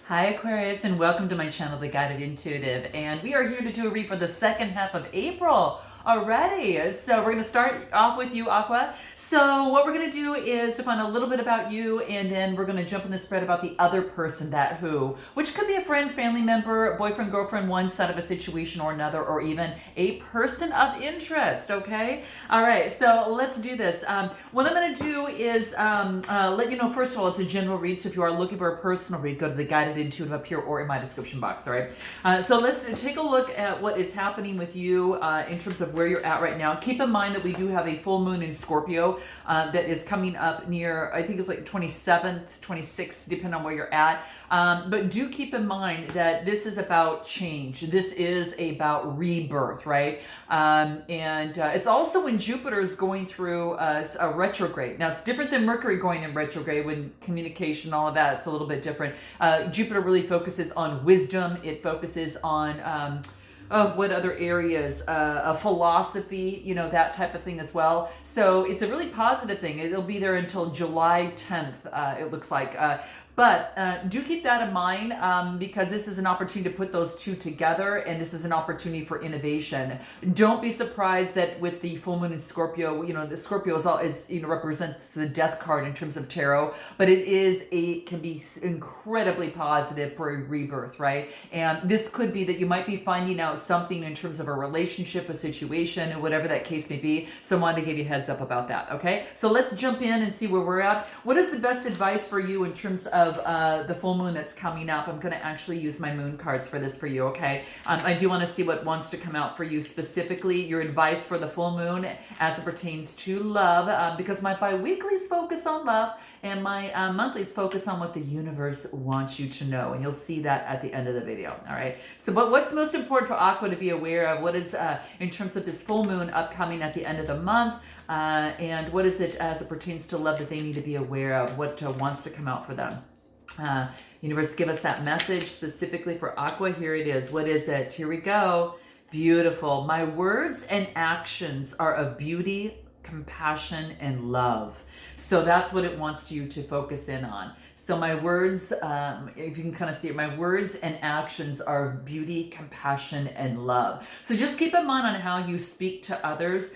Hi Aquarius, and welcome to my channel, The Guided Intuitive, and we are here to do a read for the second half of April already. So we're going to start off with you, Aqua. So what we're going to do is to find a little bit about you, and then we're going to jump in the spread about the other person, which could be a friend, family member, boyfriend, girlfriend, one side of a situation or another, or even a person of interest, okay? All right, so let's do this. What I'm going to do is let you know, first of all, it's a general read, so if you are looking for a personal read, go to the Guided Intuitive up here or in my description box, all right? So let's take a look at what is happening with you in terms of where you're at right now. Keep in mind that we do have a full moon in Scorpio that is coming up near, I think it's like 27th, 26th, depending on where you're at. But do keep in mind that this is about change. This is about rebirth, right? It's also when Jupiter is going through a retrograde. Now, it's different than Mercury going in retrograde when communication, all of that, it's a little bit different. Jupiter really focuses on wisdom. It focuses on what other areas? Philosophy, that type of thing as well. So it's a really positive thing. It'll be there until July 10th, it looks like. But do keep that in mind because this is an opportunity to put those two together, and this is an opportunity for innovation. Don't be surprised that with the full moon in Scorpio, the Scorpio represents the death card in terms of tarot, but it can be incredibly positive for a rebirth, right? And this could be that you might be finding out something in terms of a relationship, a situation, and whatever that case may be. So I wanted to give you a heads up about that, okay? So let's jump in and see where we're at. What is the best advice for you in terms of the full moon that's coming up? I'm going to actually use my moon cards for this for you, okay? I do want to see what wants to come out for you specifically, your advice for the full moon as it pertains to love, because my bi-weeklies focus on love and my monthlies focus on what the universe wants you to know, and you'll see that at the end of the video, all right? So what's most important for Aqua to be aware of? What is in terms of this full moon upcoming at the end of the month, and what is it as it pertains to love that they need to be aware of? What wants to come out for them? Universe, give us that message specifically for Aqua. Here it is. What is it? Here we go. Beautiful. My words and actions are of beauty, compassion, and love. So that's what it wants you to focus in on. So my words, if you can kind of see it, my words and actions are of beauty, compassion, and love. So just keep in mind on how you speak to others.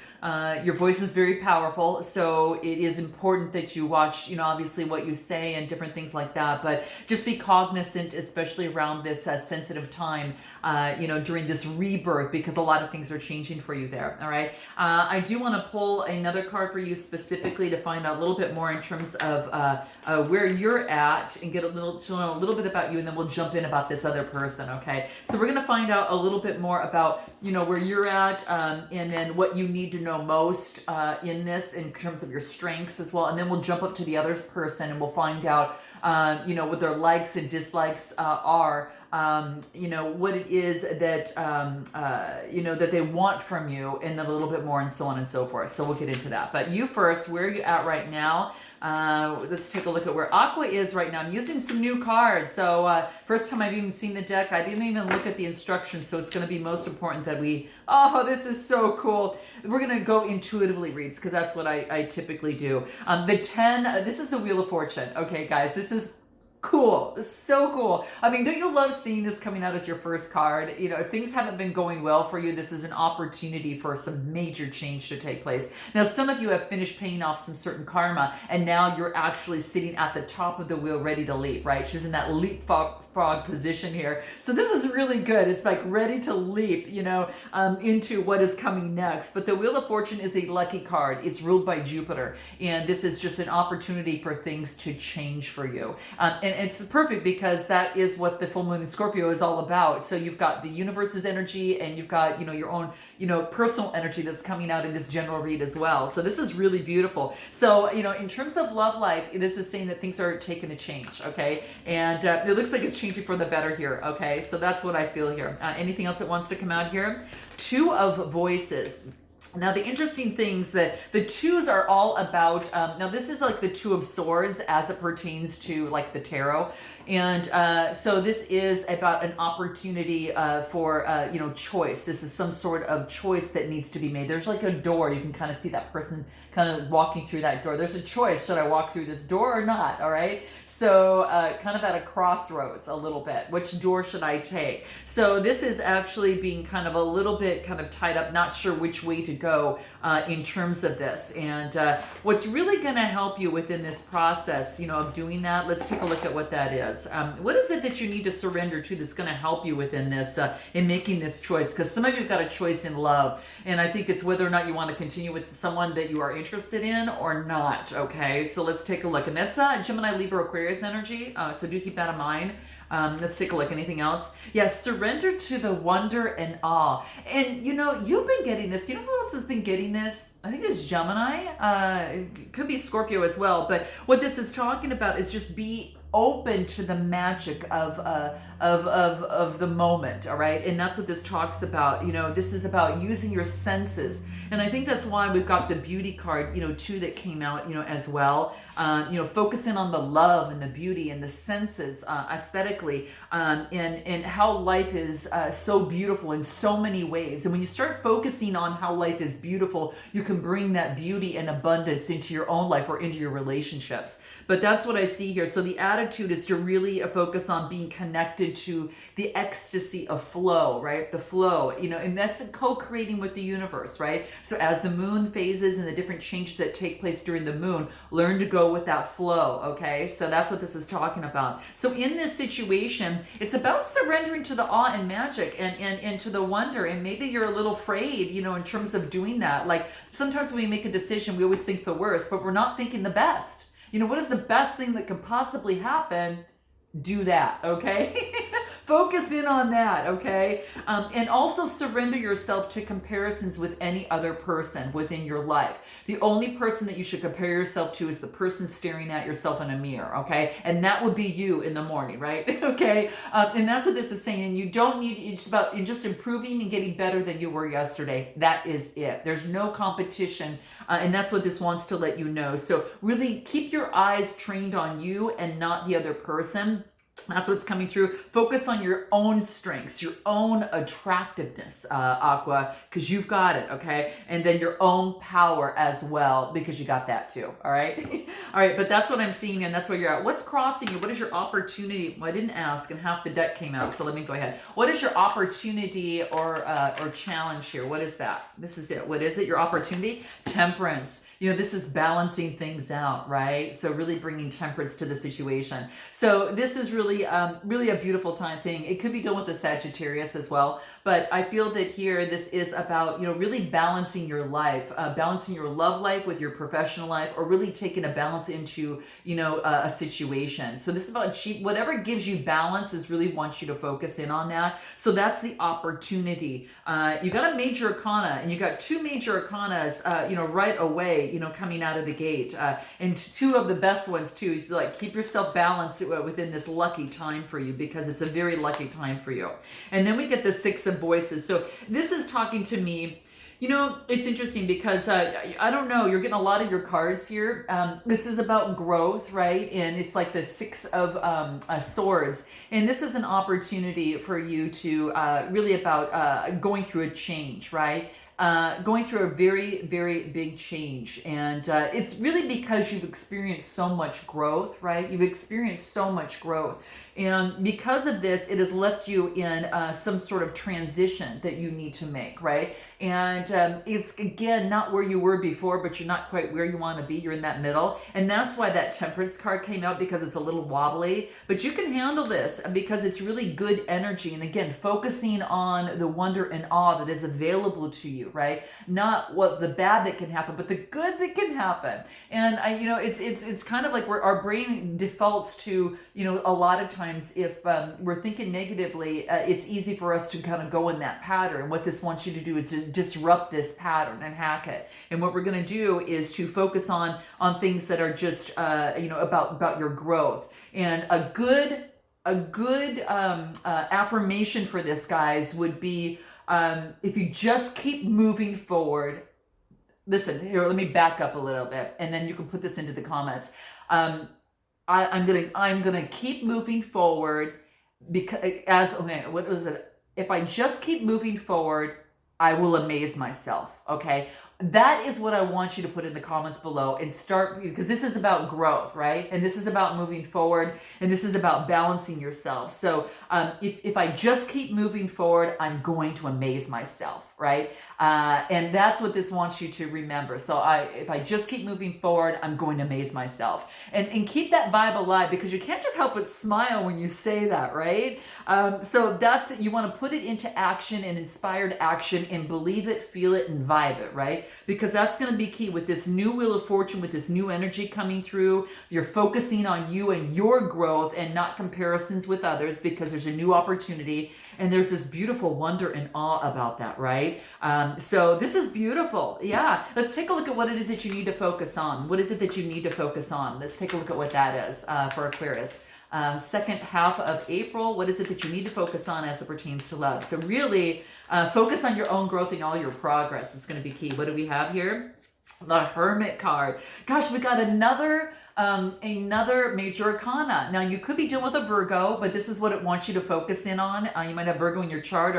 Your voice is very powerful, so it is important that you watch, obviously what you say and different things like that, but just be cognizant, especially around this sensitive time, during this rebirth, because a lot of things are changing for you there, all right? I do want to pull another card for you specifically to find out a little bit more in terms of where you're at and get to know a little bit about you, and then we'll jump in about this other person, okay? So we're going to find out a little bit more about, where you're at, and then what you need to know most in this in terms of your strengths as well, and then we'll jump up to the other person and we'll find out what their likes and dislikes are, what it is that that they want from you, and then a little bit more, and so on and so forth. So we'll get into that. But you first, where are you at right now? Let's take a look at where Aqua is right now. I'm using some new cards. So first time I've even seen the deck. I didn't even look at the instructions, so it's going to be most important that this is so cool. We're going to go intuitively reads because that's what I typically do. The 10, this is the Wheel of Fortune. Okay, guys, this is cool. So cool. I mean, don't you love seeing this coming out as your first card? If things haven't been going well for you, this is an opportunity for some major change to take place. Now, some of you have finished paying off some certain karma, and now you're actually sitting at the top of the wheel ready to leap, right? She's in that leapfrog position here. So this is really good. It's like ready to leap, into what is coming next. But the Wheel of Fortune is a lucky card. It's ruled by Jupiter, and this is just an opportunity for things to change for you. And it's perfect because that is what the full moon in Scorpio is all about. So you've got the universe's energy, and you've got, your own, personal energy that's coming out in this general read as well. So this is really beautiful. So, in terms of love life, this is saying that things are taking a change, okay? And it looks like it's changing for the better here, okay? So that's what I feel here. Anything else that wants to come out here? Two of Voices. Now, the interesting things that the twos are all about, now this is like the Two of Swords as it pertains to like the tarot. And so this is about an opportunity for, choice. This is some sort of choice that needs to be made. There's like a door. You can kind of see that person kind of walking through that door. There's a choice. Should I walk through this door or not? All right. So kind of at a crossroads a little bit. Which door should I take? So this is actually being kind of a little bit kind of tied up, not sure which way to go in terms of this. And what's really going to help you within this process, of doing that, let's take a look at what that is. What is it that you need to surrender to that's going to help you within this, in making this choice? Because some of you have got a choice in love, and I think it's whether or not you want to continue with someone that you are interested in or not. Okay, so let's take a look. And that's Gemini, Libra, Aquarius energy, so do keep that in mind. Let's take a look. Anything else? Yes, surrender to the wonder and awe. And you've been getting this. Do you know who else has been getting this? I think it's Gemini. It could be Scorpio as well. But what this is talking about is just be open to the magic of the moment. All right, and that's what this talks about. This is about using your senses, and I think that's why we've got the beauty card, too, that came out, as well. Focusing on the love and the beauty and the senses aesthetically, and how life is so beautiful in so many ways. And when you start focusing on how life is beautiful, you can bring that beauty and abundance into your own life or into your relationships. But that's what I see here. So the attitude is to really focus on being connected to the ecstasy of flow, right? The flow, and that's co-creating with the universe, right? So as the moon phases and the different changes that take place during the moon, learn to go with that flow, okay? So that's what this is talking about. So in this situation, it's about surrendering to the awe and magic and to the wonder. And maybe you're a little afraid, in terms of doing that. Like sometimes when we make a decision, we always think the worst, but we're not thinking the best. What is the best thing that could possibly happen? Do that, okay? Focus in on that, okay? And also surrender yourself to comparisons with any other person within your life. The only person that you should compare yourself to is the person staring at yourself in a mirror, okay? And that would be you in the morning, right? Okay? And that's what this is saying. You don't need, it's about just improving and getting better than you were yesterday. That is it. There's no competition. And that's what this wants to let you know. So really keep your eyes trained on you and not the other person. That's what's coming through. Focus on your own strengths, your own attractiveness, Aqua, because you've got it, okay? And then your own power as well, because you got that too, all right? All right, but that's what I'm seeing, and that's where you're at. What's crossing you? What is your opportunity? Well, I didn't ask, and half the deck came out, so let me go ahead. What is your opportunity or challenge here? What is that? This is it. What is it? Your opportunity? Temperance. This is balancing things out, right? So really bringing temperance to the situation. So this is really a beautiful time thing. It could be done with the Sagittarius as well, but I feel that here this is about, really balancing your life, balancing your love life with your professional life, or really taking a balance into, a situation. So this is about whatever gives you balance is really wants you to focus in on that. So that's the opportunity. You got a major arcana, and you got two major arcanas, right away, coming out of the gate, and two of the best ones too. So like keep yourself balanced within this lucky time for you, because it's a very lucky time for you. And then we get the Six of Voices. So this is talking to me. It's interesting because I don't know, you're getting a lot of your cards here. This is about growth, right? And it's like the Six of Swords. And this is an opportunity for you to really about going through a change, right? Going through a very, very big change. And it's really because you've experienced so much growth, right? You've experienced so much growth. And because of this, it has left you in some sort of transition that you need to make, right? And it's, again, not where you were before, but you're not quite where you want to be. You're in that middle. And that's why that Temperance card came out, because it's a little wobbly. But you can handle this because it's really good energy. And again, focusing on the wonder and awe that is available to you, right? Not what the bad that can happen, but the good that can happen. And it's kind of like where our brain defaults to, a lot of times if we're thinking negatively, it's easy for us to kind of go in that pattern. What this wants you to do is to disrupt this pattern and hack it. And what we're going to do is to focus on things that are just about your growth. And a good affirmation for this, guys, would be if you just keep moving forward. Listen, here, let me back up a little bit, and then you can put this into the comments. I'm gonna keep moving forward because as okay, what was it? If I just keep moving forward, I will amaze myself. Okay. That is what I want you to put in the comments below and start because this is about growth, right? And this is about moving forward and this is about balancing yourself. So if I just keep moving forward, I'm going to amaze myself, right? And that's what this wants you to remember. So if I just keep moving forward, I'm going to amaze myself. And keep that vibe alive because you can't just help but smile when you say that, right? So you want to put it into action and inspired action and believe it, feel it, and vibe it, right? Because that's going to be key with this new Wheel of Fortune, with this new energy coming through. You're focusing on you and your growth and not comparisons with others because there's a new opportunity and there's this beautiful wonder and awe about that, right? So this is beautiful. Yeah. Let's take a look at what it is that you need to focus on. What is it that you need to focus on? Let's take a look at what that is for Aquarius. Second half of April, what is it that you need to focus on as it pertains to love? So really focus on your own growth and all your progress. It's going to be key. What do we have here? The Hermit card. Gosh, we got another major arcana. Now you could be dealing with a Virgo, but this is what it wants you to focus in on. You might have Virgo in your chart,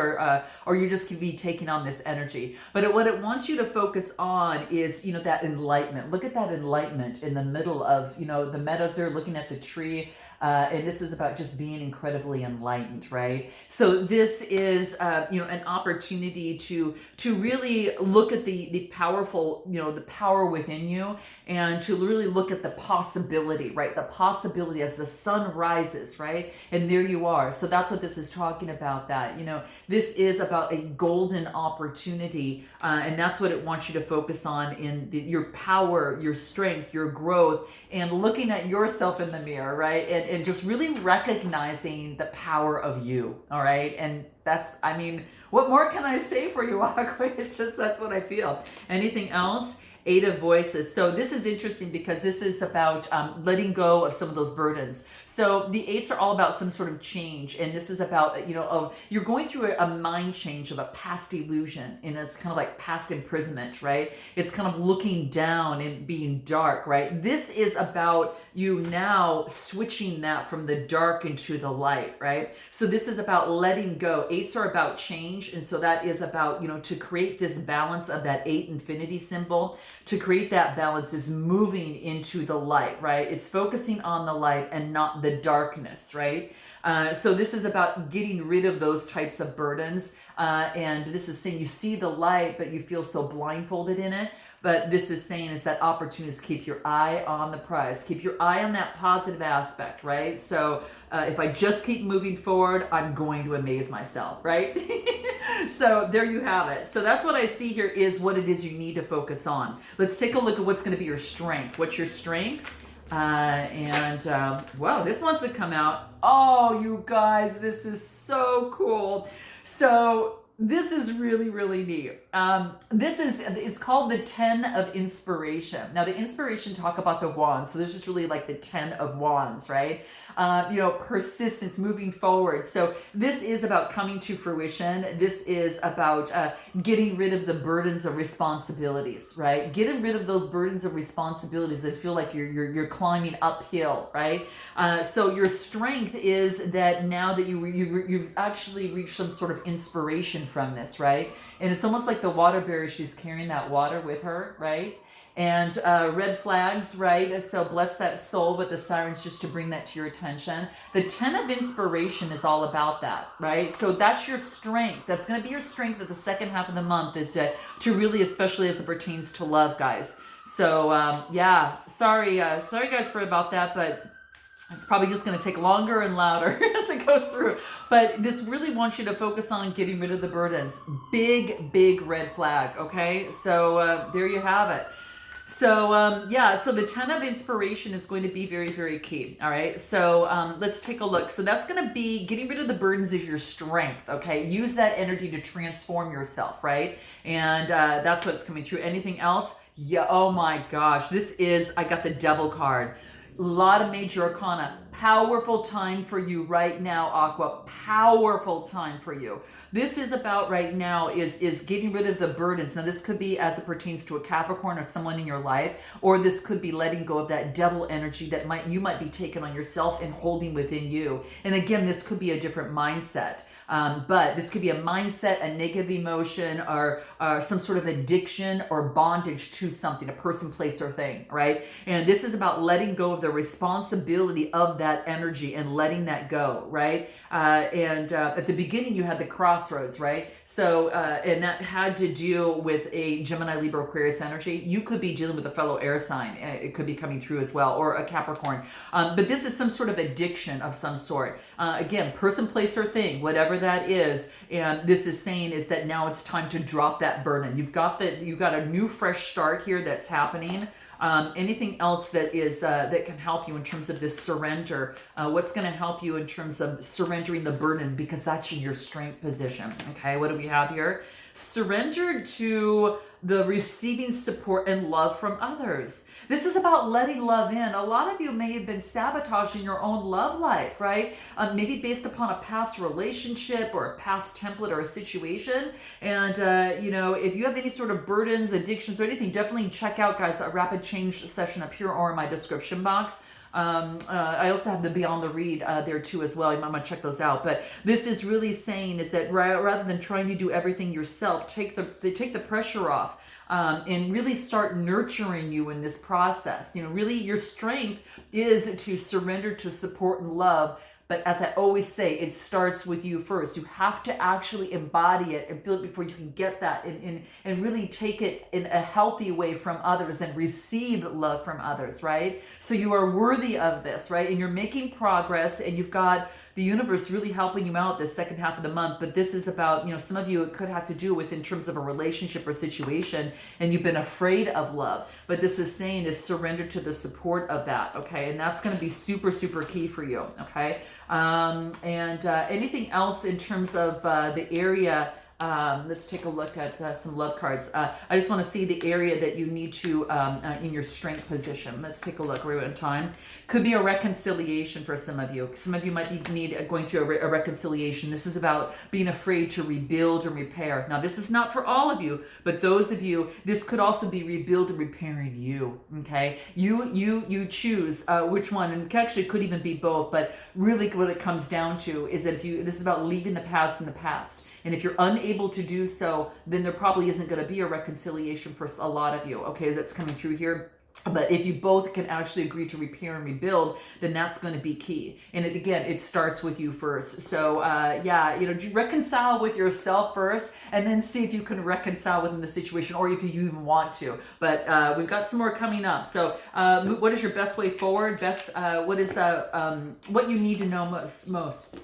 or you just could be taking on this energy. But what it wants you to focus on is, that enlightenment. Look at that enlightenment in the middle of, the meadows there, looking at the tree. And this is about just being incredibly enlightened, right? So this is, an opportunity to really look at the powerful, the power within you, and to really look at the possibility, right? The possibility as the sun rises, right? And there you are. So that's what this is talking about. That this is about a golden opportunity, and that's what it wants you to focus on in your power, your strength, your growth, and looking at yourself in the mirror, right? And just really recognizing the power of you, all right? And what more can I say for you, Aqua? It's just, that's what I feel. Anything else? Eight of Voices. So this is interesting because this is about letting go of some of those burdens. So the eights are all about some sort of change, and this is about you're going through a mind change of a past illusion, and it's kind of like past imprisonment, right? It's kind of looking down and being dark, right? This is about you now switching that from the dark into the light, right? So this is about letting go. Eights are about change, and so that is about to create this balance of that eight infinity symbol. To create that balance is moving into the light, right? It's focusing on the light and not the darkness, right? So this is about getting rid of those types of burdens. And this is saying you see the light, but you feel so blindfolded in it. But this is saying is that opportunity is keep your eye on the prize. Keep your eye on that positive aspect, right? So if I just keep moving forward, I'm going to amaze myself, right? So there you have it. So that's what I see here is what it is you need to focus on. Let's take a look at what's going to be your strength. What's your strength? Wow, this wants to come out. Oh, you guys, this is so cool. So this is really, really neat. It's called the 10 of Inspiration. Now the inspiration talk about the wands. So there's just really like the 10 of wands, right? Persistence, moving forward. So this is about coming to fruition. This is about getting rid of the burdens of responsibilities, right? Getting rid of those burdens of responsibilities that feel like you're climbing uphill, right? So your strength is that now that you've actually reached some sort of inspiration from this, right? And it's almost like the water bearer, she's carrying that water with her, right? And red flags, right? So bless that soul with the sirens just to bring that to your attention. The 10 of Inspiration is all about that, right? So that's your strength. That's going to be your strength at the second half of the month is to really, especially as it pertains to love, guys. So sorry guys for about that, but it's probably just going to take longer and louder as it goes through. But this really wants you to focus on getting rid of the burdens. Big, big red flag, okay? So there you have it. So so the 10 of Inspiration is going to be very, very key. All right. So let's take a look. So that's going to be getting rid of the burdens is your strength. Okay. Use that energy to transform yourself. Right. And that's what's coming through. Anything else? Yeah. Oh my gosh. I got the Devil card. A lot of major arcana. Powerful time for you right now, Aqua. Powerful time for you. This is about right now is getting rid of the burdens. Now, this could be as it pertains to a Capricorn or someone in your life, or this could be letting go of that devil energy that you might be taking on yourself and holding within you. And again, this could be a different mindset. But this could be a mindset, a negative emotion, or some sort of addiction or bondage to something, a person, place, or thing, right? And this is about letting go of the responsibility of that energy and letting that go, right? And at the beginning, you had the crossroads, right? So, and that had to deal with a Gemini, Libra, Aquarius energy. You could be dealing with a fellow air sign. It could be coming through as well, or a Capricorn. But this is some sort of addiction of some sort. Again, person, place, or thing, whatever that is. And this is saying is that now it's time to drop that burden. You've got a new fresh start here that's happening. Anything else that is that can help you in terms of this surrender? What's going to help you in terms of surrendering the burden, because that's in your strength position. Okay, what do we have here? Surrender to the receiving support and love from others. This is about letting love in. A lot of you may have been sabotaging your own love life, right? Maybe based upon a past relationship or a past template or a situation. And, if you have any sort of burdens, addictions, or anything, definitely check out, guys, a rapid change session up here or in my description box. I also have the Beyond the Read there too as well. You might want to check those out. But this is really saying is that rather than trying to do everything yourself, take the pressure off. And really start nurturing you in this process. Really your strength is to surrender to support and love. But as I always say, it starts with you first. You have to actually embody it and feel it before you can get that and really take it in a healthy way from others and receive love from others, right? So you are worthy of this, right? And you're making progress, and you've got the universe really helping you out this second half of the month. But this is about, some of you, it could have to do with in terms of a relationship or situation, and you've been afraid of love. But this is saying is surrender to the support of that, okay? And that's going to be super, super key for you, okay? Anything else in terms of the area. Let's take a look at some love cards. I just want to see the area that you need to in your strength position. Let's take a look. We're in time. Could be a reconciliation for some of you. Some of you might be going through a reconciliation. This is about being afraid to rebuild and repair. Now, this is not for all of you, but those of you, this could also be rebuild and repairing you. Okay, you choose which one, and it actually could even be both. But really, what it comes down to is that this is about leaving the past in the past. And if you're unable to do so, then there probably isn't going to be a reconciliation for a lot of you, okay, that's coming through here. But if you both can actually agree to repair and rebuild, then that's going to be key. And it starts with you first. So, reconcile with yourself first, and then see if you can reconcile within the situation, or if you even want to. But we've got some more coming up. So, what is your best way forward? What is what you need to know most?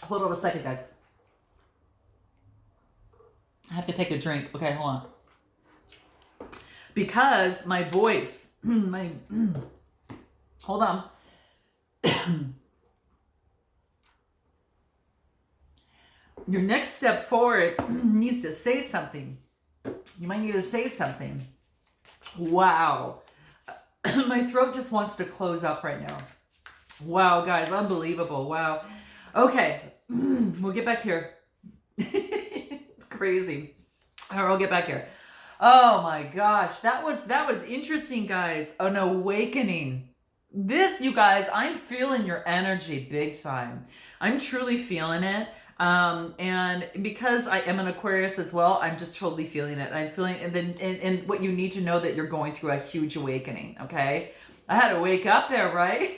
Hold on a second, guys. I have to take a drink. Okay, hold on. Because my voice, hold on. Your next step forward needs to say something. You might need to say something. Wow. My throat just wants to close up right now. Wow, guys, unbelievable. Wow. Okay, we'll get back here. Crazy. All right, I'll get back here. Oh my gosh, that was interesting, guys. An awakening. This, you guys, I'm feeling your energy big time. I'm truly feeling it. And because I am an Aquarius as well, I'm just totally feeling it. I'm feeling, and what you need to know that you're going through a huge awakening. Okay, I had to wake up there, right?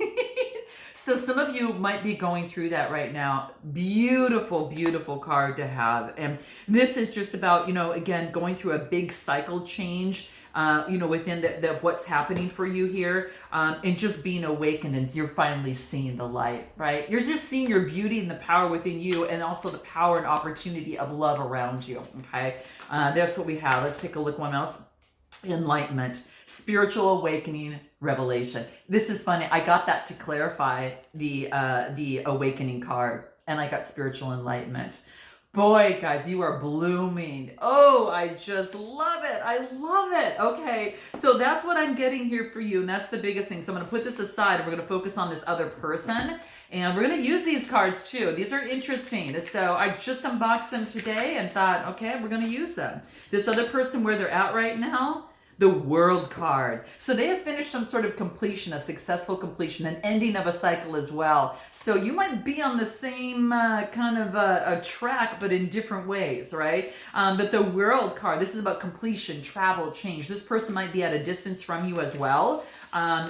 So some of you might be going through that right now. Beautiful, beautiful card to have. And this is just about, again, going through a big cycle change, within the what's happening for you here, and just being awakened, and you're finally seeing the light, right? You're just seeing your beauty and the power within you, and also the power and opportunity of love around you, okay? That's what we have. Let's take a look one else. Enlightenment. Spiritual awakening, revelation. This is funny. I got that to clarify the awakening card, and I got spiritual enlightenment. Boy, guys, you are blooming. Oh, I just love it. I love it. Okay, so that's what I'm getting here for you, and that's the biggest thing. So I'm going to put this aside, and we're going to focus on this other person, and we're going to use these cards too. These are interesting. So I just unboxed them today and thought, okay, we're going to use them. This other person, where they're at right now, the World card. So they have finished some sort of completion, a successful completion, an ending of a cycle as well. So you might be on the same kind of a track, but in different ways, right? But the World card, this is about completion, travel, change. This person might be at a distance from you as well,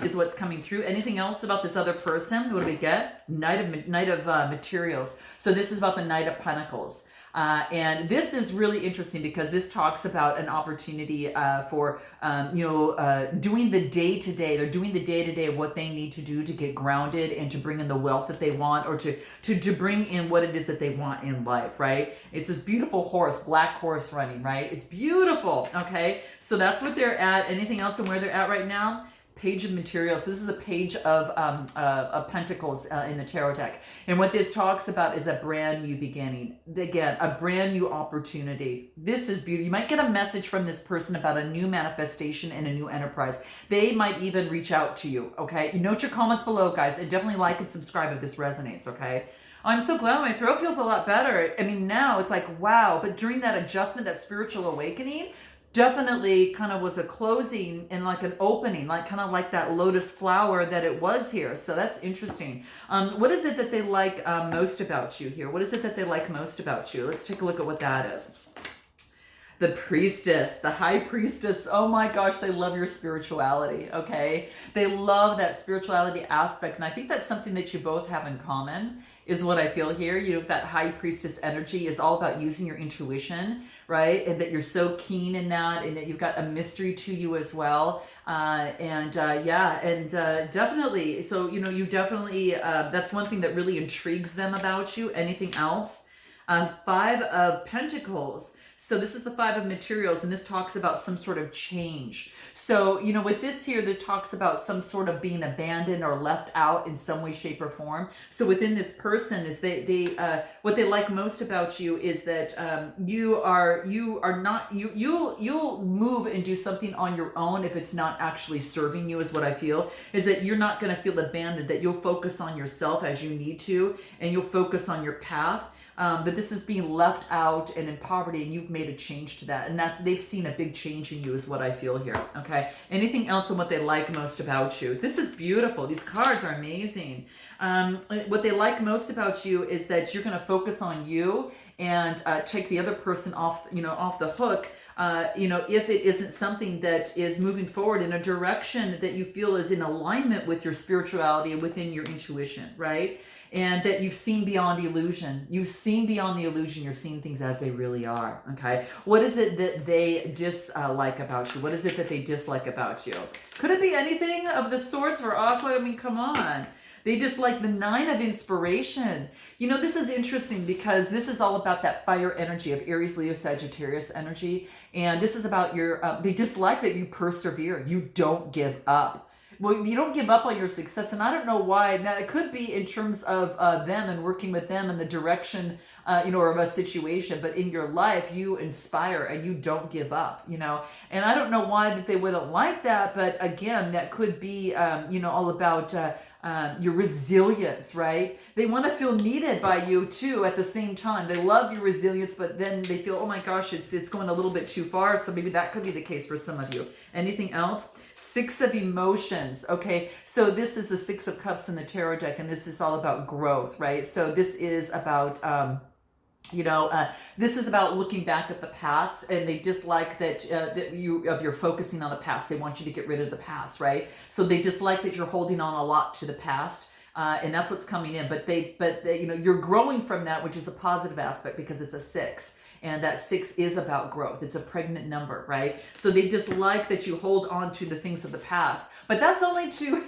is what's coming through. Anything else about this other person? What do we get? Knight of Materials. So this is about the Knight of Pentacles. And this is really interesting because this talks about an opportunity for, doing the day-to-day. They're doing the day-to-day of what they need to do to get grounded and to bring in the wealth that they want, or to bring in what it is that they want in life, right? It's this beautiful horse, black horse running, right? It's beautiful, okay? So that's what they're at. Anything else on where they're at right now? Page of Materials. So this is a page of Pentacles in the tarot deck. And what this talks about is a brand new beginning. Again, a brand new opportunity. This is beautiful. You might get a message from this person about a new manifestation and a new enterprise. They might even reach out to you, okay? You note your comments below, guys, and definitely like and subscribe if this resonates, okay? I'm so glad my throat feels a lot better. I mean, now it's like, wow. But during that adjustment, that spiritual awakening, definitely kind of was a closing and like an opening, like kind of like that lotus flower that it was here. So that's interesting. What is it that they like most about you here? What is it that they like most about you? Let's take a look at what that is. The Priestess, the High Priestess. Oh my gosh, they love your spirituality, okay? They love that spirituality aspect. And I think that's something that you both have in common, is what I feel here. You know, that High Priestess energy is all about using your intuition, right? And that you're so keen in that, and that you've got a mystery to you as well. Definitely. So, you know, you definitely, that's one thing that really intrigues them about you. Anything else? Five of Pentacles. So this is the Five of Materials, and this talks about some sort of change. So, you know, with this here, this talks about some sort of being abandoned or left out in some way, shape, or form. So within this person is what they like most about you is that you'll move and do something on your own if it's not actually serving you, is what I feel. Is that you're not going to feel abandoned, that you'll focus on yourself as you need to, and you'll focus on your path. But this is being left out and in poverty, and you've made a change to that, and they've seen a big change in you, is what I feel here. Okay, anything else on what they like most about you? This is beautiful. These cards are amazing. What they like most about you is that you're going to focus on you and take the other person off the hook. If it isn't something that is moving forward in a direction that you feel is in alignment with your spirituality and within your intuition, right? And that you've seen beyond illusion. You've seen beyond the illusion. You're seeing things as they really are, okay? What is it that they dislike about you? What is it that they dislike about you? Could it be anything of the sorts for Aqua? I mean, come on. They dislike the Nine of Inspiration. You know, this is interesting because this is all about that fire energy of Aries, Leo, Sagittarius energy. And this is about they dislike that you persevere. You don't give up. Well, you don't give up on your success, and I don't know why. Now, it could be in terms of them and working with them in the direction, or of a situation, but in your life, you inspire and you don't give up, And I don't know why that they wouldn't like that, but again, that could be, all about your resilience, right? They want to feel needed by you too at the same time. They love your resilience, but then they feel, oh my gosh, it's going a little bit too far. So maybe that could be the case for some of you. Anything else? Six of Emotions. Okay, so this is the Six of Cups in the tarot deck, and this is all about growth, right? So this is about this is about looking back at the past, and they dislike that you're focusing on the past. They want you to get rid of the past, right? So they dislike that you're holding on a lot to the past, and that's what's coming in. But you're growing from that, which is a positive aspect because it's a six. And that six is about growth. It's a pregnant number, right? So they dislike that you hold on to the things of the past. But that's only to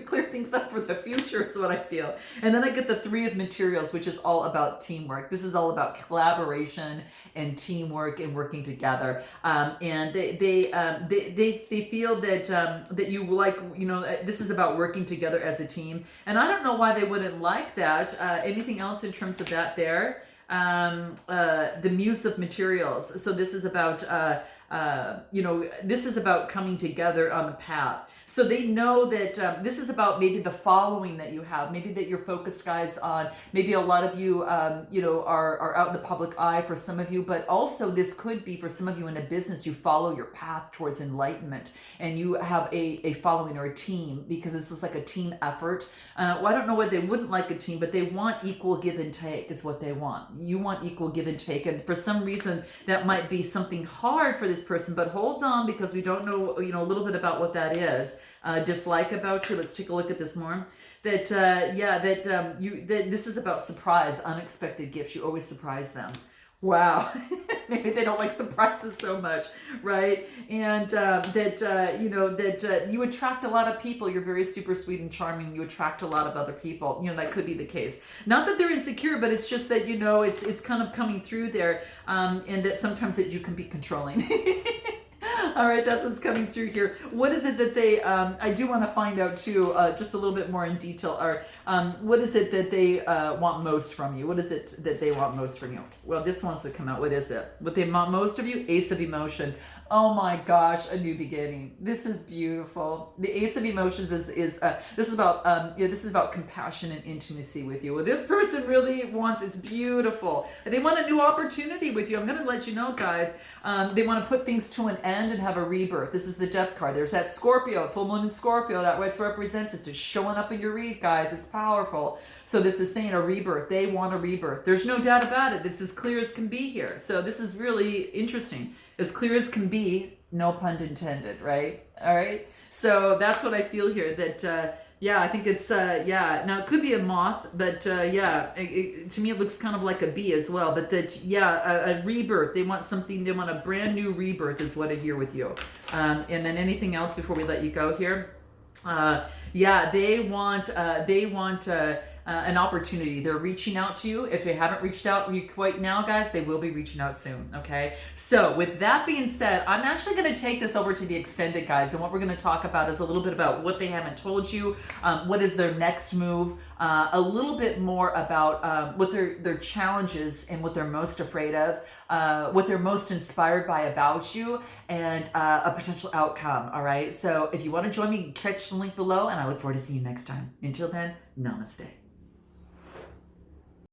clear things up for the future, is what I feel. And then I get the Three of Materials, which is all about teamwork. This is all about collaboration and teamwork and working together. And they feel that you like, this is about working together as a team. And I don't know why they wouldn't like that. Anything else in terms of that there? the muse of materials. So this is about, this is about coming together on the path. So they know that this is about maybe the following that you have, maybe that you're focused, guys, on. Maybe a lot of you, are out in the public eye for some of you, but also this could be for some of you in a business. You follow your path towards enlightenment, and you have a following or a team, because this is like a team effort. Well, I don't know why they wouldn't like a team, but they want equal give and take is what they want. You want equal give and take, and for some reason that might be something hard for this person. But hold on, because we don't know, a little bit about what that is. Dislike about you. Let's take a look at this more. That this is about surprise, unexpected gifts. You always surprise them. Wow. Maybe they don't like surprises so much, right? And you attract a lot of people. You're very super sweet and charming. You attract a lot of other people. That could be the case. Not that they're insecure, but it's just that, it's kind of coming through there, and that sometimes that you can be controlling. All right, that's what's coming through here. What is it that they, I do want to find out too, just a little bit more in detail, or what is it that they want most from you? What is it that they want most from you? Well, this wants to come out. What is it? What they want most of you? Ace of Emotion. Oh my gosh, a new beginning. This is beautiful. The Ace of Emotions is this is about compassion and intimacy with you. Well, this person really wants, it's beautiful. They want a new opportunity with you. I'm going to let you know, guys. They want to put things to an end and have a rebirth. This is the Death card. There's that Scorpio, full moon in Scorpio. That what it represents. It's just showing up in your read, guys. It's powerful. So this is saying a rebirth. They want a rebirth. There's no doubt about it. It's as clear as can be here. So this is really interesting. As clear as can be, no pun intended, right? All right. So that's what I feel here. That I think it's Now it could be a moth, but to me it looks kind of like a bee as well. But that a rebirth. They want something. They want a brand new rebirth is what I hear with you. And then anything else before we let you go here? They want an opportunity. They're reaching out to you. If they haven't reached out quite now, guys, they will be reaching out soon. Okay. So with that being said, I'm actually going to take this over to the extended, guys. And what we're going to talk about is a little bit about what they haven't told you. What is their next move? A little bit more about what their challenges and what they're most afraid of, what they're most inspired by about you, and a potential outcome. All right. So if you want to join me, catch the link below, and I look forward to seeing you next time. Until then, namaste.